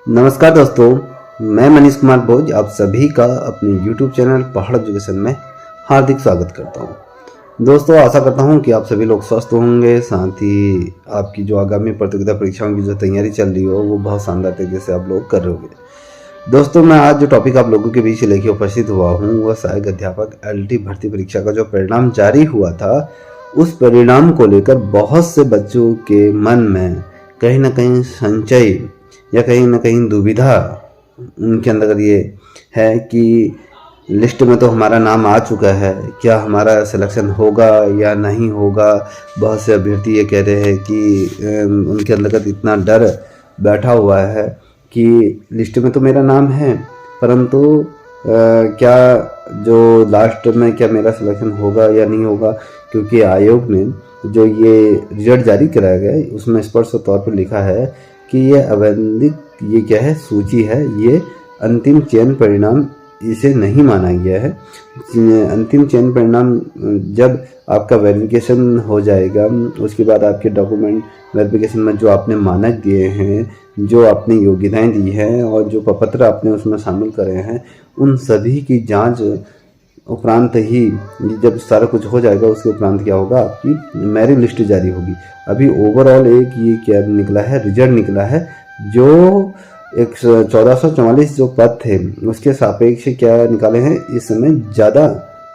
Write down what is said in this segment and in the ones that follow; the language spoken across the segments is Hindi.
नमस्कार दोस्तों, मैं मनीष कुमार भोज आप सभी का अपने YouTube चैनल पहाड़ एजुकेशन में हार्दिक स्वागत करता हूं। दोस्तों, आशा करता हूं कि आप सभी लोग स्वस्थ होंगे, साथ ही आपकी जो आगामी प्रतियोगिता परीक्षाओं की जो तैयारी चल रही हो वो बहुत शानदार तरीके से आप लोग कर रहे होंगे। दोस्तों, मैं आज जो टॉपिक आप लोगों के बीच लेके उपस्थित हुआ हूँ वह सहायक अध्यापक LT भर्ती परीक्षा का जो परिणाम जारी हुआ था, उस परिणाम को लेकर बहुत से बच्चों के मन में कहीं ना कहीं संशय या कहीं ना कहीं दुविधा उनके अंदर ये है कि लिस्ट में तो हमारा नाम आ चुका है, क्या हमारा सिलेक्शन होगा या नहीं होगा। बहुत से अभ्यर्थी ये कह रहे हैं कि उनके अंदर इतना डर बैठा हुआ है कि लिस्ट में तो मेरा नाम है, परंतु क्या जो लास्ट में क्या मेरा सिलेक्शन होगा या नहीं होगा। क्योंकि आयोग ने जो ये रिजल्ट जारी कराया गया उसमें स्पष्ट तौर पर लिखा है कि ये अवैधिक, ये क्या है, सूची है, ये अंतिम चयन परिणाम इसे नहीं माना गया है। अंतिम चयन परिणाम जब आपका वेरिफिकेशन हो जाएगा, उसके बाद आपके डॉक्यूमेंट वेरिफिकेशन में जो आपने मानक दिए हैं, जो आपने योग्यताएं दी हैं और जो प्रपत्र आपने उसमें शामिल करे हैं, उन सभी की जांच उपरांत ही जब सारा कुछ हो जाएगा उसके उपरांत क्या होगा, आपकी मेरिट लिस्ट जारी होगी। अभी ओवरऑल एक ये क्या निकला है, रिजल्ट निकला है, जो 1444 जो पद थे उसके सापेक्ष क्या निकाले हैं, इस समय ज़्यादा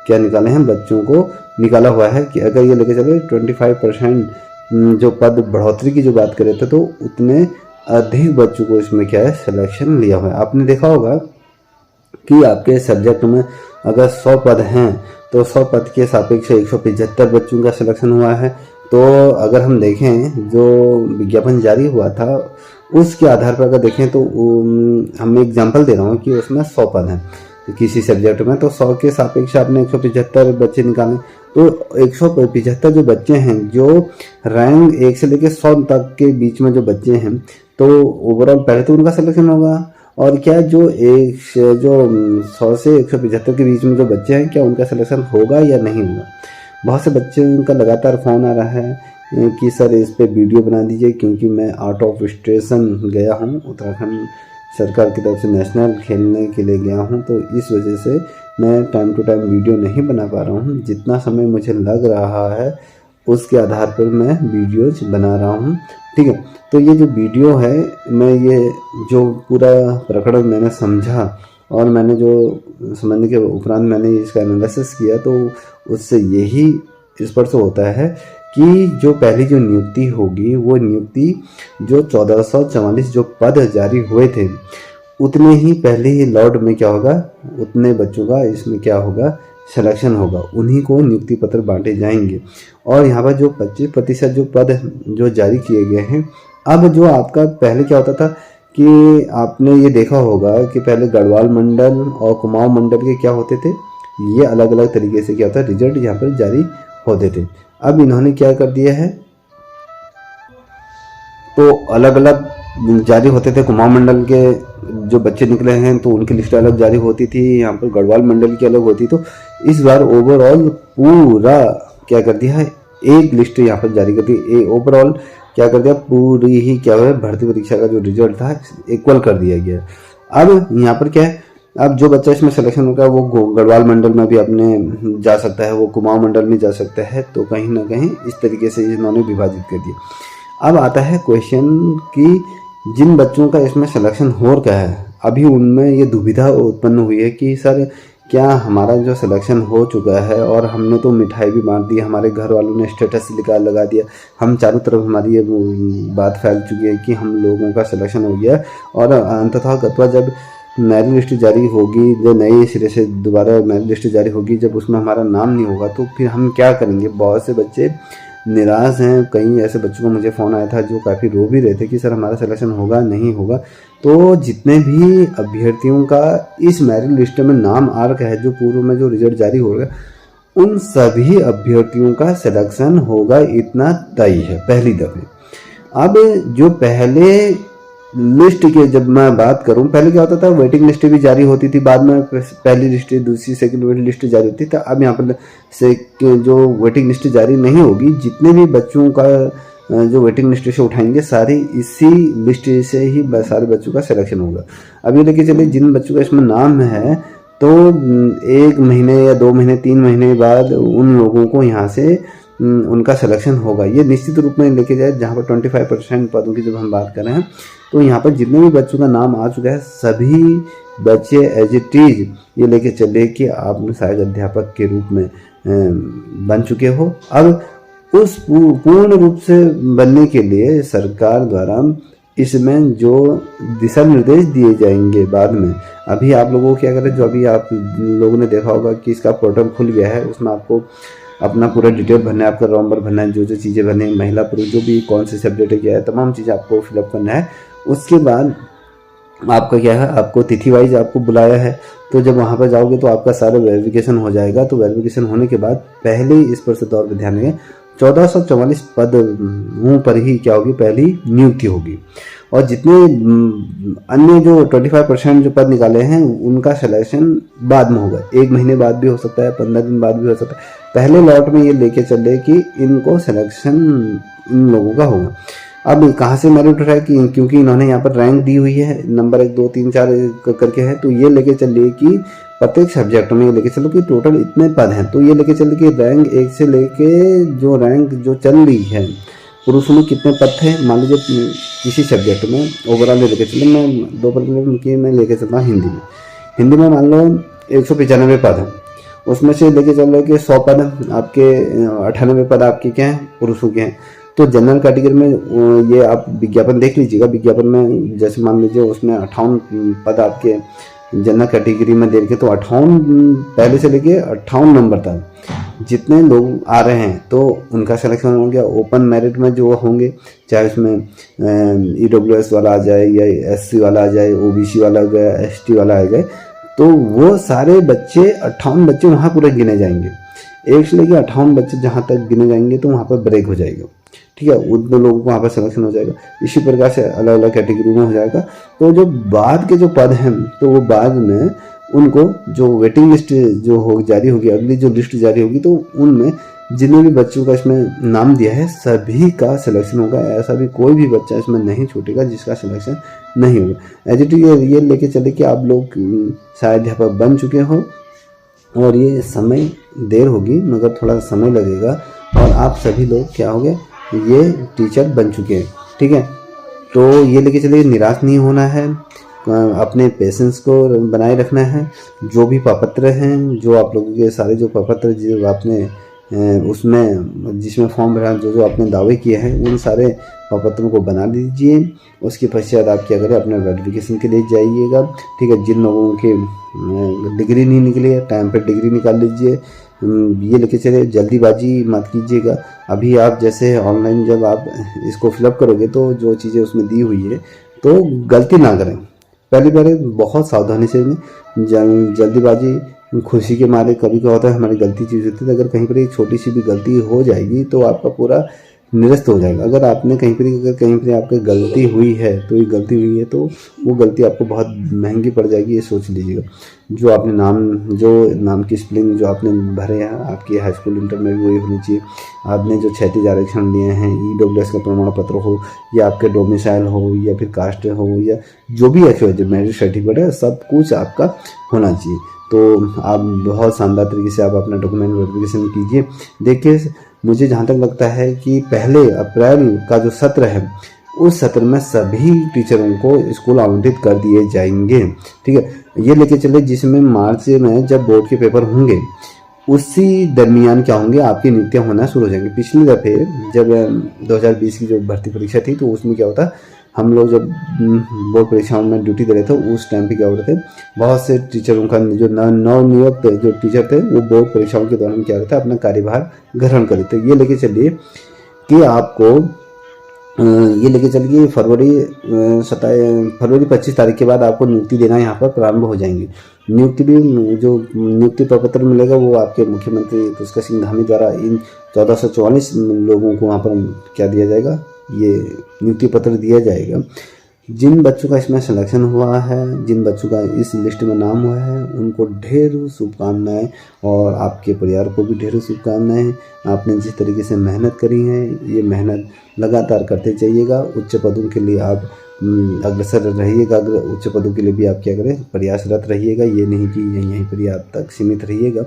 क्या निकाले हैं, बच्चों को निकाला हुआ है कि अगर ये लेके चले 25% जो पद बढ़ोतरी की जो बात कर रहे थे, तो उतने अधिक बच्चों को इसमें क्या है, सिलेक्शन लिया हुआ है। आपने देखा होगा कि आपके सब्जेक्ट में अगर 100 पद हैं तो 100 पद के सापेक्ष 175 बच्चों का सिलेक्शन हुआ है। तो अगर हम देखें जो विज्ञापन जारी हुआ था उसके आधार पर अगर देखें तो हम एग्जांपल दे रहा हूँ कि उसमें 100 पद हैं किसी सब्जेक्ट में, तो 100 के सापेक्ष आपने 175 बच्चे निकाले, तो 175 जो बच्चे हैं जो रैंक 1 से लेकर 100 तक के बीच में जो बच्चे हैं, तो ओवरऑल पहले तो उनका सिलेक्शन होगा। और क्या जो 100 से 175 के बीच में जो बच्चे हैं, क्या उनका सिलेक्शन होगा या नहीं होगा। बहुत से बच्चों का लगातार फ़ोन आ रहा है कि सर इस पे वीडियो बना दीजिए, क्योंकि मैं आउट ऑफ स्टेशन गया हूँ, उत्तराखंड सरकार की तरफ से नेशनल खेलने के लिए गया हूँ, तो इस वजह से मैं टाइम टू टाइम वीडियो नहीं बना पा रहा हूँ। जितना समय मुझे लग रहा है उसके आधार पर मैं वीडियोज बना रहा हूँ, ठीक है। तो ये जो वीडियो है, मैं ये जो पूरा प्रकरण मैंने समझा और मैंने जो समझने के उपरांत मैंने इसका एनालिसिस किया, तो उससे यही स्पष्ट होता है कि जो पहली जो नियुक्ति होगी वो नियुक्ति जो 1444 जो पद जारी हुए थे, उतने ही पहले ही लॉट में क्या होगा, उतने बच्चों का इसमें क्या होगा, सिलेक्शन होगा, उन्हीं को नियुक्ति पत्र बांटे जाएंगे। और यहाँ पर जो 25% जो पद जो जारी किए गए हैं, अब जो आपका पहले क्या होता था कि आपने ये देखा होगा कि पहले गढ़वाल मंडल और कुमाऊं मंडल के क्या होते थे, ये अलग अलग तरीके से क्या होता है, रिजल्ट यहाँ पर जारी होते थे। अब इन्होंने क्या कर दिया है, तो अलग अलग जारी होते थे। कुमाऊं मंडल के जो बच्चे निकले हैं तो उनकी लिस्ट अलग जारी होती थी, यहाँ पर गढ़वाल मंडल की अलग होती। तो इस बार ओवरऑल पूरा क्या कर दिया है, एक लिस्ट यहाँ पर जारी कर दी। ओवरऑल क्या कर दिया, पूरी ही क्या है, भर्ती परीक्षा का जो रिजल्ट था इक्वल कर दिया गया। अब यहाँ पर क्या है, अब जो बच्चा इसमें सिलेक्शन होगा वो गढ़वाल मंडल में भी अपने जा सकता है, वो कुमाऊं मंडल में जा सकता है। तो कहीं ना कहीं इस तरीके से इन्होंने विभाजित कर दिया। अब आता है क्वेश्चन कि जिन बच्चों का इसमें सिलेक्शन हो रहा है, अभी उनमें ये दुविधा उत्पन्न हुई है कि सर क्या हमारा जो सिलेक्शन हो चुका है और हमने तो मिठाई भी बांट दी, हमारे घर वालों ने स्टेटस लगा दिया, हम चारों तरफ हमारी ये बात फैल चुकी है कि हम लोगों का सिलेक्शन हो गया, और अंततः जब मेरिट लिस्ट जारी होगी, जो नई सिरे से दोबारा मेरिट लिस्ट जारी होगी, जब उसमें हमारा नाम नहीं होगा तो फिर हम क्या करेंगे। बहुत से बच्चे निराश हैं। कई ऐसे बच्चों को मुझे फ़ोन आया था जो काफ़ी रो भी रहे थे कि सर हमारा सिलेक्शन होगा नहीं होगा। तो जितने भी अभ्यर्थियों का इस मेरिट लिस्ट में नाम आ रखा है, जो पूर्व में जो रिजल्ट जारी होगा, उन सभी अभ्यर्थियों का सिलेक्शन होगा, इतना तय है पहली दफ़े। अब जो पहले लिस्ट के जब मैं बात करूं, पहले क्या होता था, वेटिंग लिस्ट भी जारी होती थी, बाद में पहली लिस्ट, दूसरी, सेकंड वेटिंग लिस्ट जारी होती थी। अब यहाँ पर से जो वेटिंग लिस्ट जारी नहीं होगी, जितने भी बच्चों का जो वेटिंग लिस्ट से उठाएंगे सारी इसी लिस्ट से ही सारे बच्चों का सिलेक्शन होगा। अब ये लेके चलिए जिन बच्चों का इसमें नाम है तो 1 महीने या 2 महीने 3 महीने बाद उन लोगों को यहाँ से उनका सिलेक्शन होगा। ये निश्चित रूप में लेके जाए जहाँ पर 25% पदों की जब हम बात कर रहे हैं तो यहाँ पर जितने भी बच्चों का नाम आ चुका है सभी बच्चे एज इट इज ये लेके चले कि आप सहायक अध्यापक के रूप में बन चुके हो। अब उस पूर्ण रूप से बनने के लिए सरकार द्वारा इसमें जो दिशा निर्देश दिए जाएंगे बाद में, अभी आप लोगों को क्या करें, जो अभी आप लोगों ने देखा होगा कि इसका पोर्टल खुल गया है, उसमें आपको अपना पूरा डिटेल भरना है, आपका रोल नंबर भरना है, जो जो चीज़ें भरनी है, महिला पुरुष जो भी कौन से सब्जेक्ट क्या है, तमाम चीज़ें आपको फिलअप करना है। उसके बाद आपका क्या है, आपको तिथि वाइज आपको बुलाया है, तो जब वहाँ पर जाओगे तो आपका सारा वेरिफिकेशन हो जाएगा। तो वेरिफिकेशन होने के बाद पहले ही इस पर से तौर पर ध्यान देंगे 1444 पदों पर ही क्या होगी, पहली नियुक्ति होगी। और जितने अन्य जो 25% जो पद निकाले हैं उनका सिलेक्शन बाद में होगा, 1 महीने बाद भी हो सकता है, 15 दिन बाद भी हो सकता है। पहले लॉट में ये लेके चले कि इनको सिलेक्शन इन लोगों का होगा। अब कहाँ से मेरिट उठा है कि क्योंकि इन्होंने यहाँ पर रैंक दी हुई है, नंबर 1 2 3 4 करके है, तो ये लेके चलिए कि प्रत्येक सब्जेक्ट में ये लेके चलो कि टोटल इतने पद हैं। तो ये लेके चलिए कि रैंक 1 से लेके जो रैंक जो चल रही है पुरुषों में कितने पद थे, मान लीजिए किसी सब्जेक्ट में ओवरऑल लेके चले, मैं 2 पद की मैं लेके चलता हूँ हिंदी में मान लो 195 पद हैं, उसमें से लेके चल रहे कि 100 पद आपके 98 पद आपके क्या हैं, पुरुषों के हैं। तो जनरल कैटेगरी में ये आप विज्ञापन देख लीजिएगा, विज्ञापन में जैसे मान लीजिए उसमें 58 पद आपके जनरल कैटेगरी में दे रखे, तो 58 पहले से लेके 58 नंबर तक जितने लोग आ रहे हैं तो उनका सिलेक्शन हो गया। ओपन मेरिट में जो होंगे, चाहे उसमें EWS वाला आ जाए या SC वाला आ जाए, OBC वाला आ जाए, ST वाला आ जाए, तो वो सारे बच्चे 58 बच्चे वहाँ पूरे गिने जाएंगे। 1 से लेके 58 बच्चे जहाँ तक गिने जाएंगे तो वहाँ पर ब्रेक हो जाएगा, ठीक है, उतने लोगों को वहाँ पर सिलेक्शन हो जाएगा। इसी प्रकार से अलग अलग कैटेगरी में हो जाएगा। तो जो बाद के जो पद हैं तो वो बाद में उनको जो वेटिंग लिस्ट जो हो जारी होगी, अगली जो लिस्ट जारी होगी, तो उनमें जितने भी बच्चों का इसमें नाम दिया है सभी का सिलेक्शन होगा। ऐसा भी कोई भी बच्चा इसमें नहीं छूटेगा जिसका सिलेक्शन नहीं होगा। एज इट ये लेके चले कि आप लोग सहायक अध्यापक बन चुके हो और ये समय देर होगी मगर थोड़ा समय लगेगा और आप सभी लोग क्या हो गए, ये टीचर बन चुके हैं, ठीक है। तो ये लेके चलिए निराश नहीं होना है, अपने पेशेंस को बनाए रखना है। जो भी प्रपत्र हैं, जो आप लोगों के सारे जो प्रपत्र जो आपने उसमें जिसमें फॉर्म भरा, जो जो आपने दावे किए हैं उन सारे प्रपत्रों को बना लीजिए। उसके पश्चात आप क्या करें, अपने वेरिफिकेशन के लिए जाइएगा, ठीक है। जिन लोगों के डिग्री नहीं निकली है टाइम पे डिग्री निकाल लीजिए। ये लेके चले जल्दीबाजी मत कीजिएगा। अभी आप जैसे ऑनलाइन जब आप इसको फिलअप करोगे तो जो चीज़ें उसमें दी हुई है तो गलती ना करें, पहले बहुत सावधानी से। जल्दीबाजी खुशी के मारे कभी क्या होता है हमारी गलती चीज़ होती है, अगर कहीं पर एक छोटी सी भी गलती हो जाएगी तो आपका पूरा निरस्त हो जाएगा। अगर आपने कहीं पर आपकी गलती हुई है तो ये गलती हुई है तो वो गलती आपको बहुत महंगी पड़ जाएगी, ये सोच लीजिएगा। जो आपने नाम की स्पेलिंग जो आपने भरे हैं आपकी हाई स्कूल इंटर में भी वही होनी चाहिए। आपने जो क्षैतिज आरक्षण लिए हैं, EWS का प्रमाण पत्र हो या आपके डोमिसाइल हो या फिर कास्ट हो या जो भी है जो मैरिज सर्टिफिकेट है, सब कुछ आपका होना चाहिए। तो आप बहुत शानदार तरीके से आप अपना डॉक्यूमेंट वेरिफिकेशन कीजिए। देखिए मुझे जहाँ तक लगता है कि पहले अप्रैल का जो सत्र है उस सत्र में सभी टीचरों को स्कूल आवंटित कर दिए जाएंगे, ठीक है। ये लेके चले जिसमें मार्च में जब बोर्ड के पेपर होंगे उसी दरमियान क्या होंगे, आपकी नियुक्तियां होना शुरू हो जाएंगी। पिछले दफ़े जब 2020 की जो भर्ती परीक्षा थी तो उसमें क्या होता, हम लोग जब बोर्ड परीक्षाओं में ड्यूटी दे रहे थे उस टाइम पे क्या हो रहे थे, बहुत से टीचरों का जो नवनियुक्त जो टीचर थे वो बोर्ड परीक्षाओं के दौरान क्या रहता है अपना कार्यभार ग्रहण कर लेते। ये लेके चलिए कि आपको ये लेके चलिए फरवरी 25 तारीख के बाद आपको नियुक्ति देना यहाँ पर प्रारंभ हो जाएंगी। नियुक्ति भी जो नियुक्ति प्रपत्र मिलेगा वो आपके मुख्यमंत्री पुष्कर सिंह धामी द्वारा इन 1444 लोगों को वहाँ पर क्या दिया जाएगा, ये नियुक्ति पत्र दिया जाएगा। जिन बच्चों का इसमें सिलेक्शन हुआ है, जिन बच्चों का इस लिस्ट में नाम हुआ है, उनको ढेर शुभकामनाएं और आपके परिवार को भी ढेर शुभकामनाएं। आपने जिस तरीके से मेहनत करी है, ये मेहनत लगातार करते जाइएगा। उच्च पदों के लिए आप अग्रसर रहिएगा। उच्च पदों के लिए भी आप क्या करें, प्रयासरत रहिएगा। ये नहीं कि यहीं पर ही आप तक सीमित रहिएगा।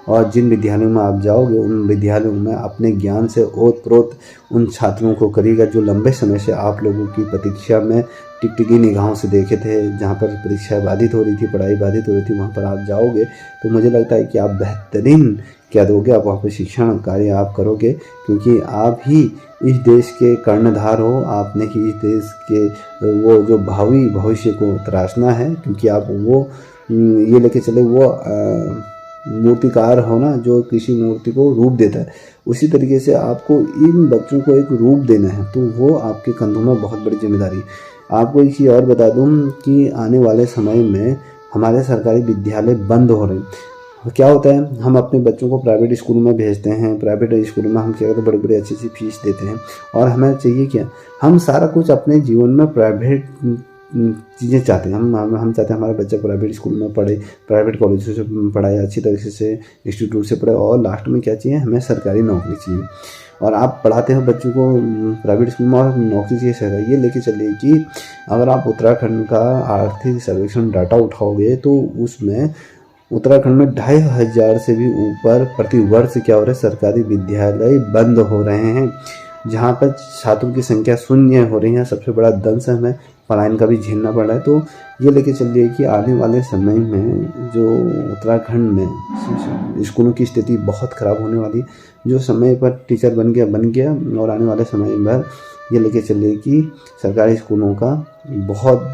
और जिन विद्यालयों में आप जाओगे, उन विद्यालयों में अपने ज्ञान से ओतप्रोत उन छात्रों को करिएगा जो लंबे समय से आप लोगों की प्रतीक्षा में टिकटिकी निगाहों से देखे थे। जहाँ पर परीक्षाएं बाधित हो रही थी, पढ़ाई बाधित हो रही थी, वहाँ पर आप जाओगे तो मुझे लगता है कि आप बेहतरीन क्या दोगे, आप वहाँ पर शिक्षण कार्य आप करोगे, क्योंकि आप ही इस देश के कर्णधार हो। आपने ही इस देश के वो जो भावी भविष्य को तराशना है, क्योंकि आप वो ये लेके चले वो मूर्तिकार हो ना, जो किसी मूर्ति को रूप देता है। उसी तरीके से आपको इन बच्चों को एक रूप देना है, तो वो आपके कंधों में बहुत बड़ी जिम्मेदारी। आपको एक चीज़ और बता दूं कि आने वाले समय में हमारे सरकारी विद्यालय बंद हो रहे हैं। क्या होता है, हम अपने बच्चों को प्राइवेट स्कूल में भेजते हैं। प्राइवेट स्कूल में हम क्या करते हैं, बड़ी बड़ी अच्छी सी फीस देते हैं। और हमें चाहिए क्या, हम सारा कुछ अपने जीवन में प्राइवेट चीज़ें चाहते हैं। हम चाहते हैं हमारा बच्चा प्राइवेट स्कूल में पढ़े, प्राइवेट कॉलेज से पढ़ाए, अच्छी तरीके से इंस्टीट्यूट से पढ़े, और लास्ट में क्या चाहिए, हमें सरकारी नौकरी चाहिए। और आप पढ़ाते हो बच्चों को प्राइवेट स्कूल में और नौकरी चाहिए सरकारी। ये लेके चलिए कि अगर आप उत्तराखंड का आर्थिक सर्वेक्षण डाटा उठाओगे तो उसमें उत्तराखंड में 2500 से भी ऊपर प्रति वर्ष क्या हो रहा है, सरकारी विद्यालय बंद हो रहे हैं, जहाँ पर छात्रों की संख्या शून्य हो रही है। सबसे बड़ा दंश हमें पलायन का भी झेलना पड़ रहा है। तो ये लेके चलिए कि आने वाले समय में जो उत्तराखंड में स्कूलों की स्थिति बहुत ख़राब होने वाली है। जो समय पर टीचर बन गया, और आने वाले समय में ये लेके चलिए कि सरकारी स्कूलों का बहुत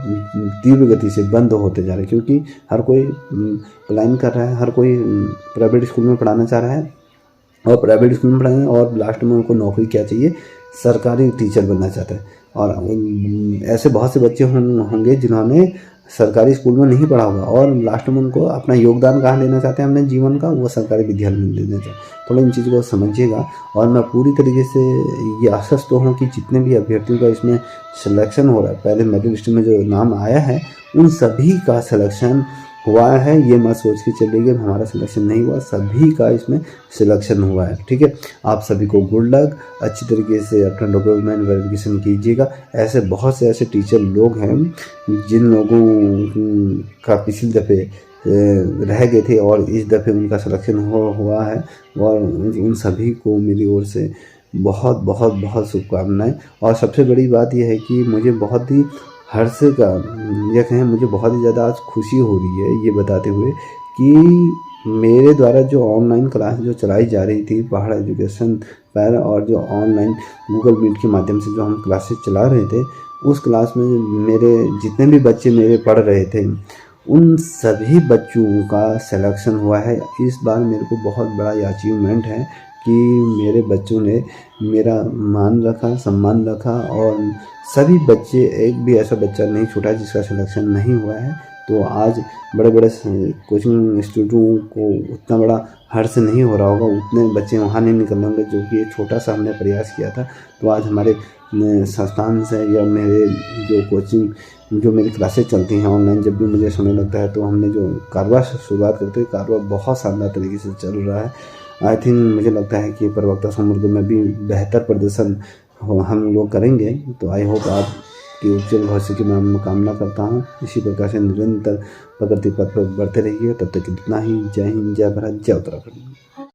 तीव्र गति से बंद होते जा रहे हैं, क्योंकि हर कोई पलायन कर रहा है, हर कोई प्राइवेट स्कूल में पढ़ाना चाह रहा है, और प्राइवेट स्कूल में पढ़ाएंगे और लास्ट में उनको नौकरी क्या चाहिए, सरकारी टीचर बनना चाहते हैं। और ऐसे बहुत से बच्चे होंगे जिन्होंने सरकारी स्कूल में नहीं पढ़ा होगा, और लास्ट में उनको अपना योगदान कहाँ देना चाहते हैं अपने जीवन का, वो सरकारी विद्यालय में देना चाहते हैं। थोड़ा इन चीज़ों को समझिएगा। और मैं पूरी तरीके से ये आश्वस्त हूँ कि जितने भी अभ्यर्थियों का इसमें सिलेक्शन हो रहा है, पहले मेरिट लिस्ट में जो नाम आया है, उन सभी का सिलेक्शन हुआ है। ये मत सोच के चलिए कि हमारा सिलेक्शन नहीं हुआ, सभी का इसमें सिलेक्शन हुआ है। ठीक है, आप सभी को गुड लक। अच्छी तरीके से अपना डॉक्यूमेंट वेरिफिकेशन कीजिएगा। ऐसे बहुत से ऐसे टीचर लोग हैं जिन लोगों का पिछले दफ़े रह गए थे और इस दफ़े उनका सिलेक्शन हुआ है, और उन सभी को मेरी ओर से बहुत बहुत बहुत शुभकामनाएं। और सबसे बड़ी बात यह है कि मुझे बहुत ही हर्ष का यह कहें, मुझे बहुत ही ज़्यादा आज खुशी हो रही है ये बताते हुए कि मेरे द्वारा जो ऑनलाइन क्लास जो चलाई जा रही थी पहाड़ एजुकेशन पर, और जो ऑनलाइन गूगल मीट के माध्यम से जो हम क्लासेस चला रहे थे, उस क्लास में मेरे जितने भी बच्चे मेरे पढ़ रहे थे, उन सभी बच्चों का सिलेक्शन हुआ है। इस बार मेरे को बहुत बड़ा अचीवमेंट है कि मेरे बच्चों ने मेरा मान रखा, सम्मान रखा, और सभी बच्चे, एक भी ऐसा बच्चा नहीं छूटा जिसका सिलेक्शन नहीं हुआ है। तो आज बड़े बड़े कोचिंग इंस्टीट्यूटों को उतना बड़ा हर्ष नहीं हो रहा होगा, उतने बच्चे वहाँ नहीं निकल होंगे, जो कि एक छोटा सा हमने प्रयास किया था। तो आज हमारे संस्थान से या मेरे जो कोचिंग जो मेरी क्लासेस चलती हैं ऑनलाइन, जब भी मुझे समय लगता है तो हमने जो कारोबार से शुरुआत करते हैं, कारोबार बहुत शानदार तरीके से चल रहा है। आई थिंक मुझे लगता है कि प्रवक्ता समूह में भी बेहतर प्रदर्शन हम लोग करेंगे। तो आई होप आप कि उज्जवल भविष्य की मैं कामना करता हूँ। इसी प्रकार से निरंतर प्रगति पथ पर बढ़ते रहिए। तब तक इतना ही। जय हिंद, जय भारत, जय उत्तराखंड।